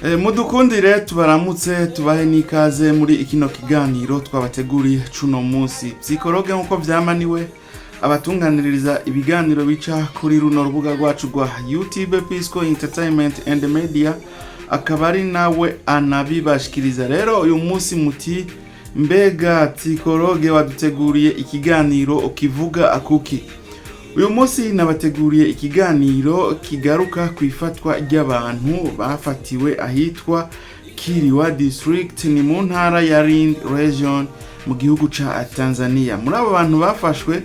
Mudukundire tubaramutse tubahe n'ikaze muri ikino kiganiro twabateguriye cuno munsi. Psikologe nkuko vyamaniwe abatunganiriza ibiganiro bica kuri runo rubuga rwacu rwa YouTube Pisco Entertainment and Media, akaba ari nawe anabibashikiriza. Rero uyu munsi muti mbega psikologe waduteguriye ikiganiro ukivuga akuki? Uyu munsi nabateguriye ikiganiro kigaruka kwifatwa ry'abantu bafatiwe ahitwa Kiriwa District, ni mu ntara ya Lindi Region mu gihugu ca Tanzania. Muri abo bantu bafashwe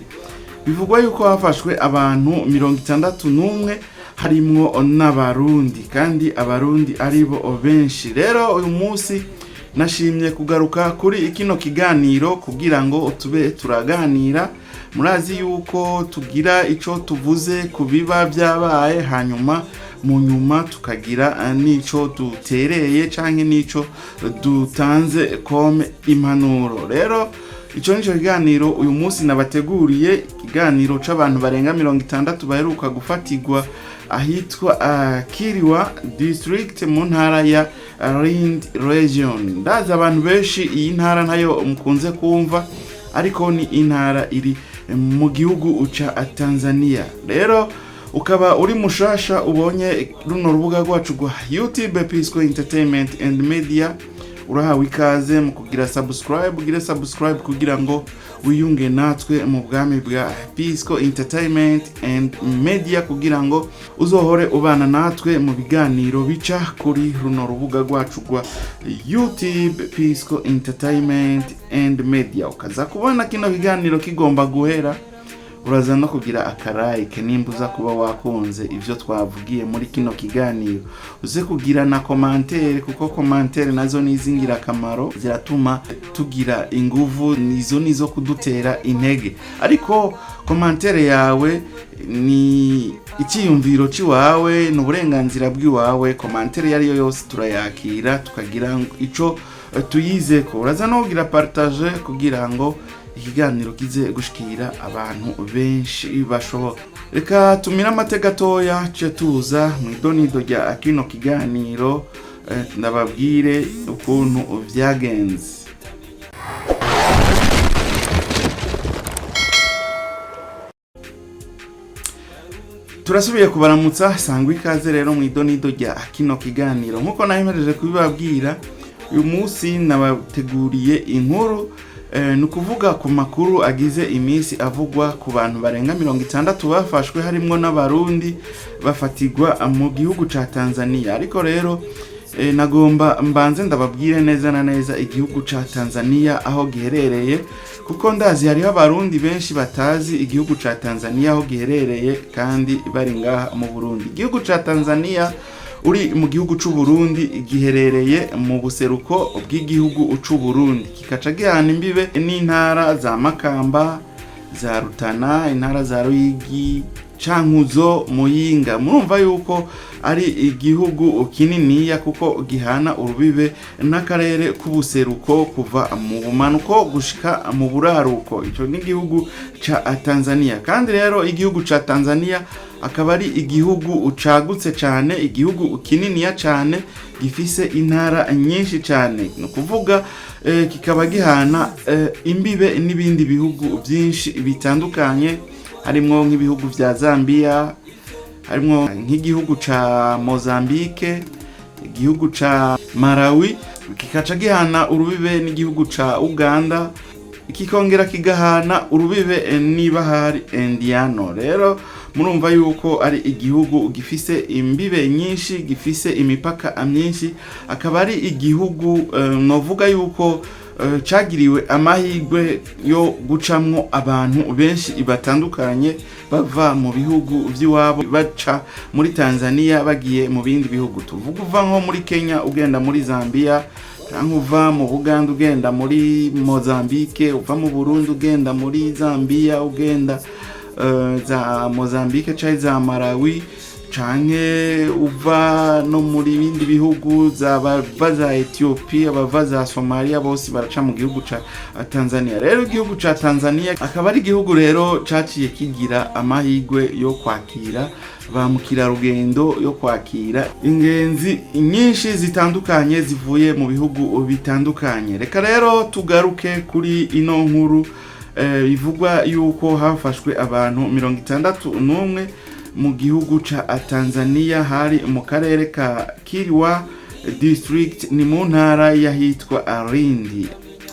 bivugwa yuko hafashwe abantu 61 harimwo n'abarundi, kandi abarundi aribo benshi. Rero uyu munsi nashimye kugaruka kuri ikino kiganiro kugira ngo tube turaganira. Murazi yuko tugira ico tuvuze kubiba byabaye, hanyuma mu nyuma tukagira nico dutereye canke nico dutanze kome impanuro. Rero ico nico kiganiro uyu munsi nabateguriye, ikiganiro c'abantu barenga 60 baheruka gufatirwa ahitwa Kiriwa District mu ntara ya Lindi Region. Ndaza abantu benshi iyi ntara ntayo mukunze kumva, ariko ni intara iri mu gihugu ca Tanzania. Rero ukaba uri mushasha ubonye runo rubuga rwacu rwa YouTube Pisco Entertainment and Media, urahawe ikaze mu kugira subscribe kugira ngo wiyunge natwe mu bwami bwa Pisco Entertainment and Media, kugira ngo uzohore ubana natwe mu biganiro bica kuri runo rubuga rwacu rwa YouTube Pisco Entertainment and Media. Ukaza kubona kino biganiro kigomba guhera, uraza no kugira akarayike nimba uza kuba wakunze ivyo twavugiye muri kino kiganiro. Uze kugira na commentaire, kuko commentaire nazo nizingira akamaro, ziratuma tugira inguvu, nizo kudutera intege. Ariko commentaire yawe ni icyiyumviro ciwawe, n'uburenganzira bwiwawe. Commentaire yari yose turayakira, tukagira ico tuyizeko. Uraza no kugira partage kugira ngo ikiganiro kize gushikira abantu benshi bashoboka. Reka tumira amateka toya ce tuza mu idonido rya kino kiganiro, ndababwire ukuntu vyagenze. Turasubiye kubaramutsa, sangwa ikaze rero mu idonido rya kino kiganiro. Nkuko nahimereje kubibabwira, uyu munsi nabateguriye inkuru nukuvuga ku makuru agize iminsi avugwa ku bantu barenga 60 bafashwe harimwo n'abarundi bafatirwa mu gihugu ca Tanzania. Ariko rero nagomba mbanze ndababwire neza na neza igihugu ca Tanzania aho giherereye, kuko ndazi hariho abarundi benshi batazi igihugu ca Tanzania aho giherereye kandi bari ngaha mu Burundi. Igihugu ca Tanzania uri mu gihugu c'u Burundi giherereye mu buseruko bw'igihugu c'u Burundi, kikaca gihana imbibe n'intara za Makamba, za Rutana, intara za Ruyigi, Cankuzo, Muyinga. Murumva yuko ari igihugu kininiya, kuko gihana urubibe n'akarere k'ubuseruko kuva mu bumanuko gushika mu buraruko. Ico ni igihugu ca Tanzania. Kandi rero igihugu ca Tanzania akaba ari igihugu cagutse cyane, igihugu kininiya cyane, gifise intara nyinshi cyane. No kuvuga kikaba gihana imbibe n'ibindi bihugu byinshi bitandukanye, harimwo nk'ibihugu vya Zambia, harimwo nk'igihugu ca Mozambique, igihugu ca Malawi, kikaca gihana urubibe n'igihugu ca Uganda, kikongera kigahana urubibe n'ibahari Indiano. Rero murumva yuko ari igihugu gifise imbibe nyinshi, gifise imipaka myinshi, akaba ari igihugu novuga yuko cagiriwe amahirwe yo gucamwo abantu benshi batandukanye bava mu bihugu vy'iwabo baca muri Tanzania bagiye mu bindi bihugu. Tuvuga uva nko muri Kenya ugenda muri Zambia, canke uva mu Buganda ugenda muri Mozambique, uva mu Burundi ugenda muri Zambia, ugenda za Mozambique canke za Malawi, canke uva no muri bindi bihugu bava za Ethiopia, bava za Somalia, bose baraca mu gihugu ca Tanzania. Rero igihugu ca Tanzania akaba ari igihugu rero caciye kigira amahigwe yo kwakira ba mukerarugendo, yo kwakira ingenzi nyinshi zitandukanye zivuye mu bihugu bitandukanye. Reka rero tugaruke kuri ino nkuru bivugwa yuko hafashwe abantu 61 mu gihugu ca Tanzania, hari mu karere ka Kilwa district, ni mu ntara yahitwa Lindi.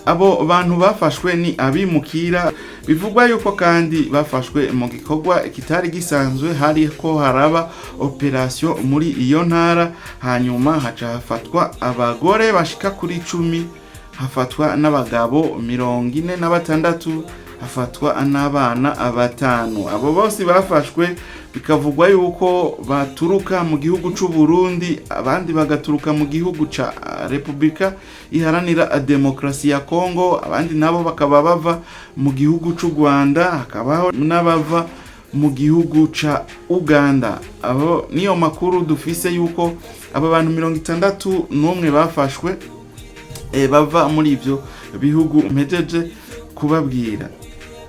Abo bantu bafashwe ni abimukira, bivugwa yuko kandi bafashwe mu gikorwa kitari gisanzwe, hariko haraba operation muri iyo ntara. Hanyuma haca hafatwa abagore bashika kuri 10, hafatwa n'abagabo 46, hafatwa n'abana 5. Abo bose bafashwe bikavugwa yuko baturuka mu gihugu c'u Burundi, abandi bagaturuka mu gihugu ca Republika Iharanira Demokarasi ya Kongo, abandi nabo bakaba bava mu gihugu c'u Rwanda, hakabaho n'abava mu gihugu ca Uganda. Abo niyo makuru dufise yuko aba bantu 61 bafashwe bava muri ivyo bihugu mpejeje kubabwira.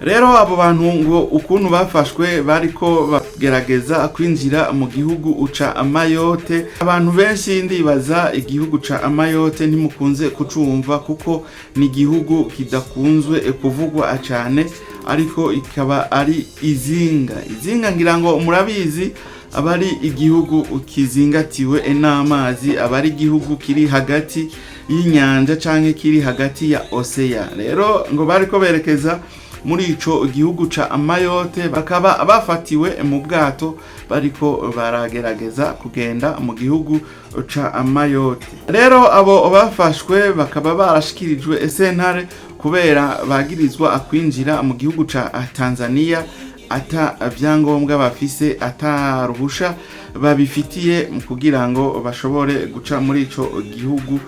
Rero abo bantu ngo ukuntu bafashwe bariko bagerageza kwinjira mu gihugu ca Mayotte. Abantu benshi ndibaza igihugu ca Mayotte ntimukunze kucumva kuko ni igihugu kidakunzwe kuvugwa cyane, ariko ikaba ari izinga ngira ngo murabizi, abari igihugu kizingatiwe n'amazi, abari igihugu kiri hagati y'inyanja canke kiri hagati ya ocean. Rero ngo bariko berekeza muri ico gihugu ca Mayotte, bakaba bafatiwe mu bwato bariko baragerageza kugenda mu gihugu ca Mayotte. Rero abo bafashwe bakaba barashikirijwe sentare kubera bagirizwa kwinjira mu gihugu ca Tanzania ata vyangombwa bafise, ata ruhusha babifitiye kugira ngo bashobore guca muri ico gihugu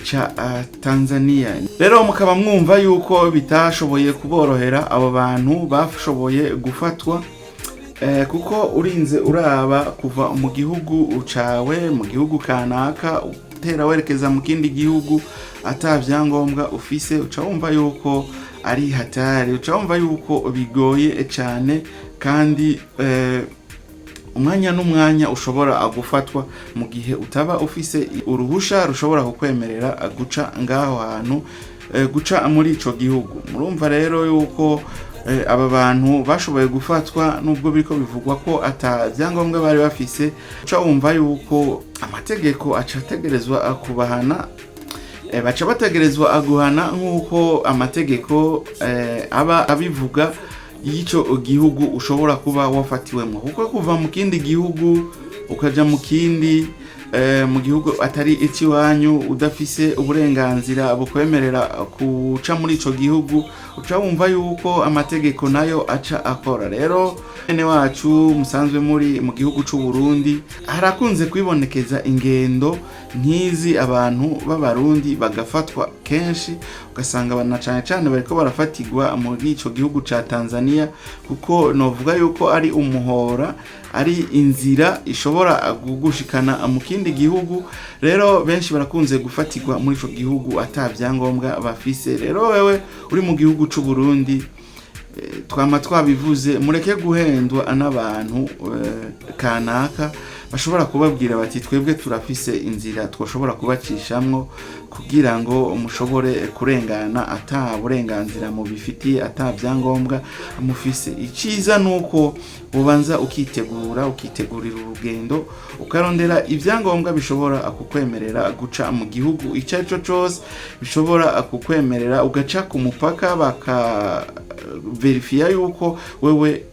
cha Tanzania. Rero mukaba mwumva yuko bitashoboye kuborohera abo bantu bashoboye gufatwa, kuko urinze uraba kuva mu gihugu cawe, mu gihugu kanaka utera werekeza mu kindi gihugu ata vyangombwa ufise, uca wumva yuko ari hatari, uca wumva yuko bigoye cyane, kandi umwanya n'umwanya ushobora gufatwa mu gihe utaba ufise uruhusha rushobora kukwemerera guca ngaho hantu, guca muri ico gihugu. Murumva rero yuko aba bantu bashoboye gufatwa nubwo biriko bivugwa ko ata vyangombwa bari bafise. Uca wumva yuko amategeko acategerezwa kubahana, baca bategerezwa guhana nk'uko amategeko aba abivuga y'ico gihugu ushobora kuba wafatiwemo. Kuko kuva mu kindi gihugu ukaja mu kindi mu gihugu atari ikiwanyu udafise uburenganzira bukwemerera kuca muri ico gihugu, uca wumva yuko amategeko nayo aca akora. Rero bene wacu musanzwe muri mu gihugu c'u Burundi, harakunze kwibonekeza ingendo nkizi, abantu b'abarundi bagafatwa kenshi, ugasanga bana cyane bariko barafatigwa muri ico gihugu ca Tanzania, kuko novuga yuko ari umuhora, ari inzira ishobora gugushikana mu kindi gihugu. Rero benshi barakunze gufatigwa muri ico gihugu ata vyangombwa bafise. Rero wewe uri mu gihugu c'u Burundi, twama twabivuze, mureke guhendwa n'abantu kanaka bashobora kubabwira bati twebwe turafise inzira twoshobora kubacishamwo kugira ngo mushobore kurengana ata burenganzira mu bifitiye, ata vyangombwa mufise. Iciza nuko ubanza ukitegurira urugendo, ukarondera ivyangombwa bishobora kukwemerera guca mu gihugu ico arico cose, bishobora kukwemerera ugaca ku mupaka, baka verifia yuko wewe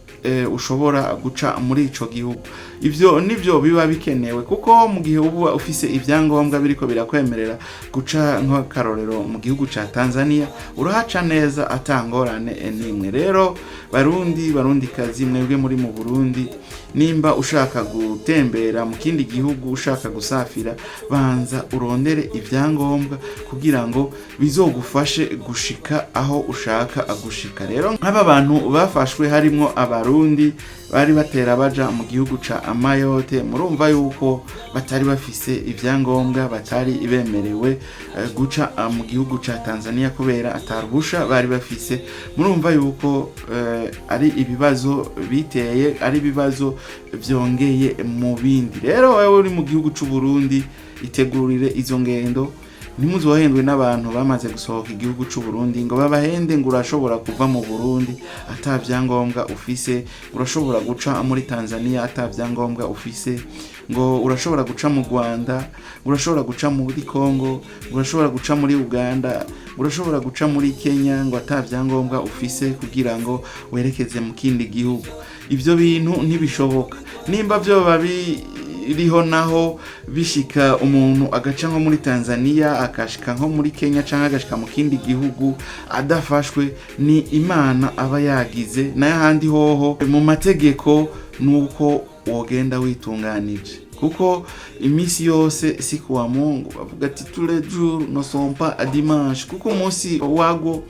ushobora guca muri ico gihugu. Ivyo nivyo biba bikenewe, kuko mu gihe uba ufise ivyangombwa biriko birakwemerera guca nk'akarorero mu gihugu ca Tanzania, urahaca neza atangorane nimwe. Rero barundi kazi mwebwe muri mu Burundi, nimba ushaka gutembera mu kindi gihugu, ushaka gusafira, banza urondere ivyangombwa kugira ngo bizogufashe gushika aho ushaka gushika. Rero nk'aba bantu bafashwe harimo abarundi bari batera baja mu gihugu ca Mayotte murumva yuko batari bafise ivyangombwa, batari bemerewe guca mu gihugu ca Tanzania kubera atarubusha bari bafise. Murumva yuko ari ibibazo biteye, ari ibibazo vyongeye mu bindi. Rero wewe uri mu gihugu c'u Burundi itegurire izo ngendo, ntimuzohendwe n'abantu bamaze gusohoka igihugu c'u Burundi ngo babahende ngo urashobora kuva mu Burundi ata vyangombwa ufise, urashobora guca muri Tanzania ata vyangombwa ufise, ngo urashobora guca mu Rwanda, urashobora guca muri Congo, urashobora guca muri Uganda, urashobora guca muri Kenya ngo ata vyangombwa ufise kugira ngo werekeze mu kindi gihugu. Ivyo bintu ntibishoboka. Nimba vyo biriho naho bishika umuntu agaca nko muri Tanzania akashika nko muri Kenya canke agashika mu kindi gihugu adafashwe, ni Imana aba yagize. Nayo handi hoho mu mategeko nuko wogenda witunganije, kuko imisi yose si kuwa Mungu. Bavuga ati tous les jours ne sont pas à dimanche, kuko umunsi wago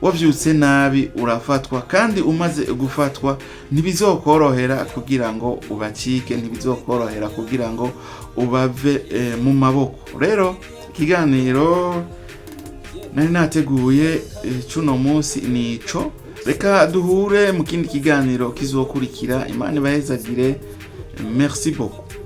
wavyutse nabi urafatwa, kandi umaze gufatwa ntibizokorohera kugira ngo ubacike, ntibizokorohera kugira ngo ubave mu maboko. Rero ikiganiro nari nateguye cuno munsi nico, reka duhure mu kindi kiganiro kizokurikira. Imana ibahezagire. Merci beaucoup.